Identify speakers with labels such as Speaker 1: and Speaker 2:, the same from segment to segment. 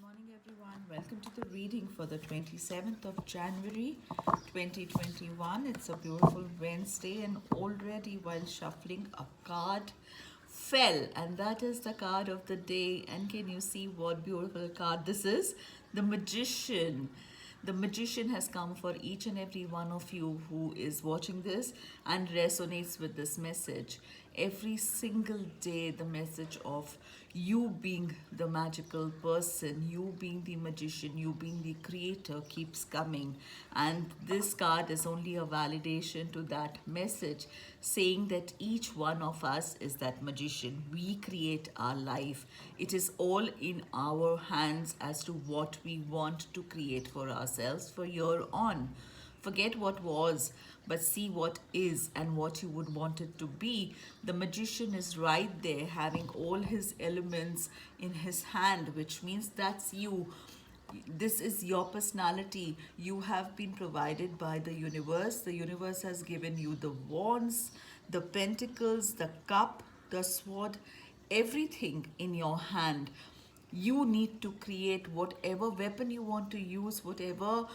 Speaker 1: morning, everyone. Welcome to the reading for the 27th of January 2021. It's a beautiful Wednesday, and already while shuffling, a card fell, and that is the card of the day. And can you see what beautiful card this is? The Magician. The Magician has come for each and every one of you who is watching this and resonates with this message. Every single day, the message of you being the magical person, you being the magician, you being the creator keeps coming. And this card is only a validation to that message, saying that each one of us is that magician. We create our life. It is all in our hands as to what we want to create for ourselves for year on. Forget what was, but see what is and what you would want it to be. The magician is right there, having all his elements in his hand, which means that's you. This is your personality. You have been provided by the universe. The universe has given you the wands, the pentacles, the cup, the sword, everything in your hand. You need to create whatever weapon you want to use, whatever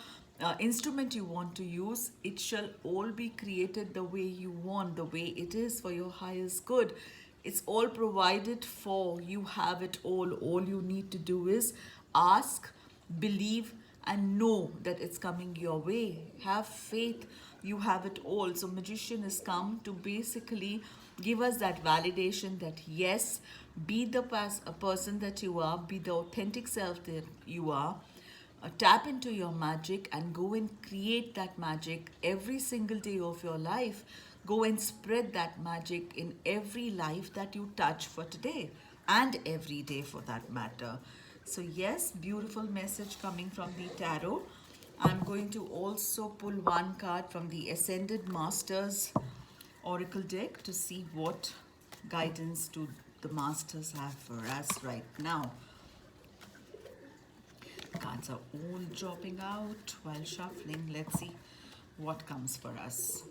Speaker 1: instrument you want to use. It shall all be created the way you want, the way it is for your highest good. It's all provided for. You have it all. All you need to do is ask, believe, and know that it's coming your way. Have faith. You have it all. So magician has come to basically give us that validation that yes, be the a person that you are, be the authentic self that you are. Tap into your magic and go and create that magic every single day of your life. Go and spread that magic in every life that you touch for today and every day for that matter. So, yes, beautiful message coming from the tarot. I'm going to also pull one card from the Ascended Masters Oracle deck to see what guidance do the Masters have for us right now. Cards are all dropping out while shuffling. Let's see what comes for us.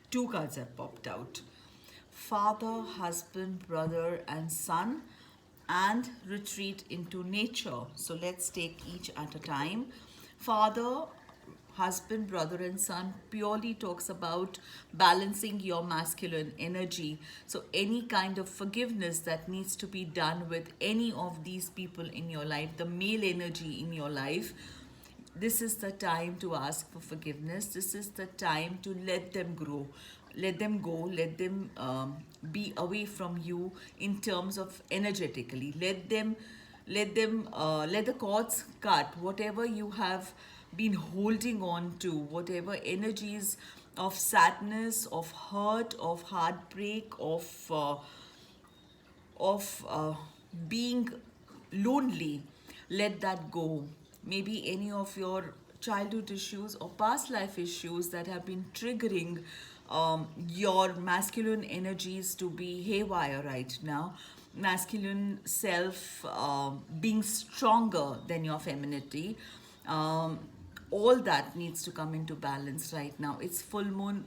Speaker 1: Two cards have popped out: father, husband, brother, and son, and retreat into nature. So let's take each at a time. Father, husband, brother, and son purely talks about balancing your masculine energy. So, any kind of forgiveness that needs to be done with any of these people in your life, the male energy in your life, this is the time to ask for forgiveness. This is the time to let them grow, let them go, let them be away from you in terms of energetically. Let the cords cut. Whatever you have been holding on to, whatever energies of sadness, of hurt, of heartbreak, of being lonely, let that go. Maybe any of your childhood issues or past life issues that have been triggering your masculine energies to be haywire right now. Masculine self being stronger than your femininity. All that needs to come into balance right now. It's full moon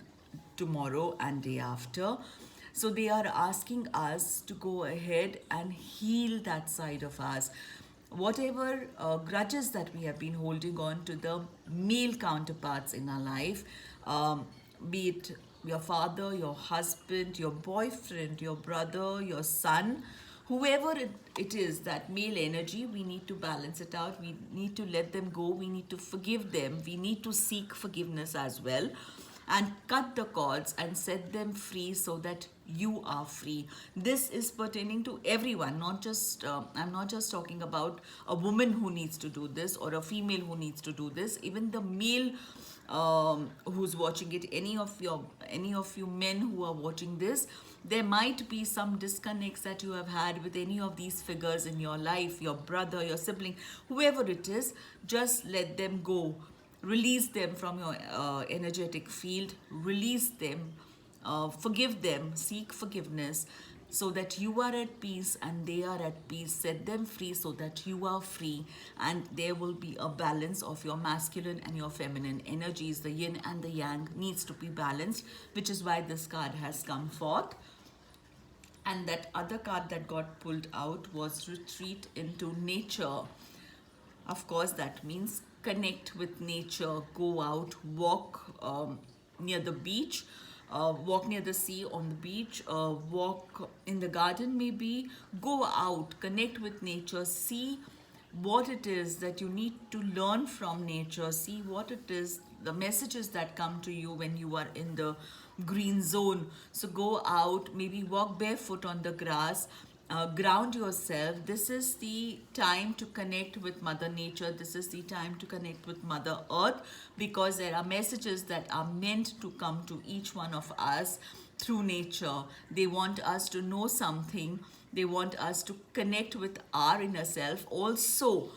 Speaker 1: tomorrow and day after. So they are asking us to go ahead and heal that side of us. Whatever grudges that we have been holding on to the male counterparts in our life, be it your father, your husband, your boyfriend, your brother, your son, whoever it is, that male energy, we need to balance it out. We need to let them go. We need to forgive them. We need to seek forgiveness as well and cut the cords and set them free so that you are free. This is pertaining to everyone, not just I'm not just talking about a woman who needs to do this or a female who needs to do this. Even the male who's watching it, any of you men who are watching this, there might be some disconnects that you have had with any of these figures in your life, your brother, your sibling, whoever it is. Just let them go. Release them from your energetic field. Release them. Forgive them. Seek forgiveness so that you are at peace and they are at peace. Set them free so that you are free, and there will be a balance of your masculine and your feminine energies. The yin and the yang needs to be balanced, which is why this card has come forth. And that other card that got pulled out was retreat into nature. Of course, that means connect with nature, go out, walk near the beach, walk near the sea on the beach, walk in the garden maybe. Go out, connect with nature, see what it is that you need to learn from nature, see what it is, the messages that come to you when you are in the green zone. So go out, maybe walk barefoot on the grass, ground yourself. This is the time to connect with Mother Nature. This is the time to connect with Mother Earth, because there are messages that are meant to come to each one of us through nature. They want us to know something. They want us to connect with our inner self. Also,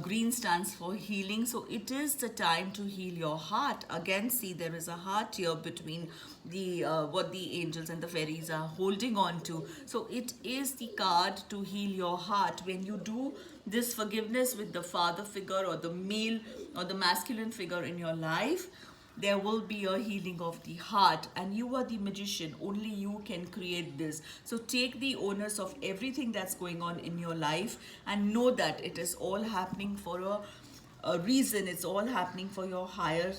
Speaker 1: green stands for healing, so it is the time to heal your heart. Again, see, there is a heart here between the what the angels and the fairies are holding on to. So it is the card to heal your heart. When you do this forgiveness with the father figure or the male or the masculine figure in your life, there will be a healing of the heart, and you are the magician. Only you can create this. So take the onus of everything that's going on in your life and know that it is all happening for a reason. It's all happening for your higher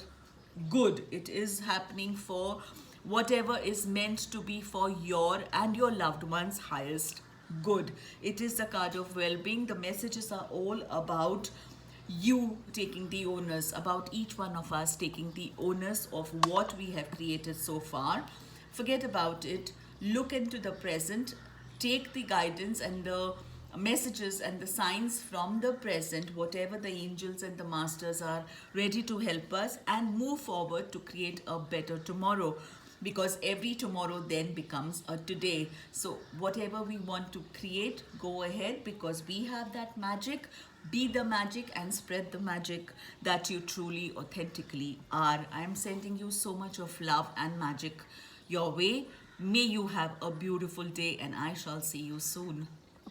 Speaker 1: good. It is happening for whatever is meant to be for your and your loved ones' highest good. It is the card of well-being. The messages are all about you taking the onus, about each one of us taking the onus of what we have created so far. Forget about it, look into the present, take the guidance and the messages and the signs from the present, whatever the angels and the masters are ready to help us, and move forward to create a better tomorrow, because every tomorrow then becomes a today. So whatever we want to create, go ahead, because we have that magic. Be the magic and spread the magic that you truly authentically are. I am sending you so much of love and magic your way. May you have a beautiful day, and I shall see you soon.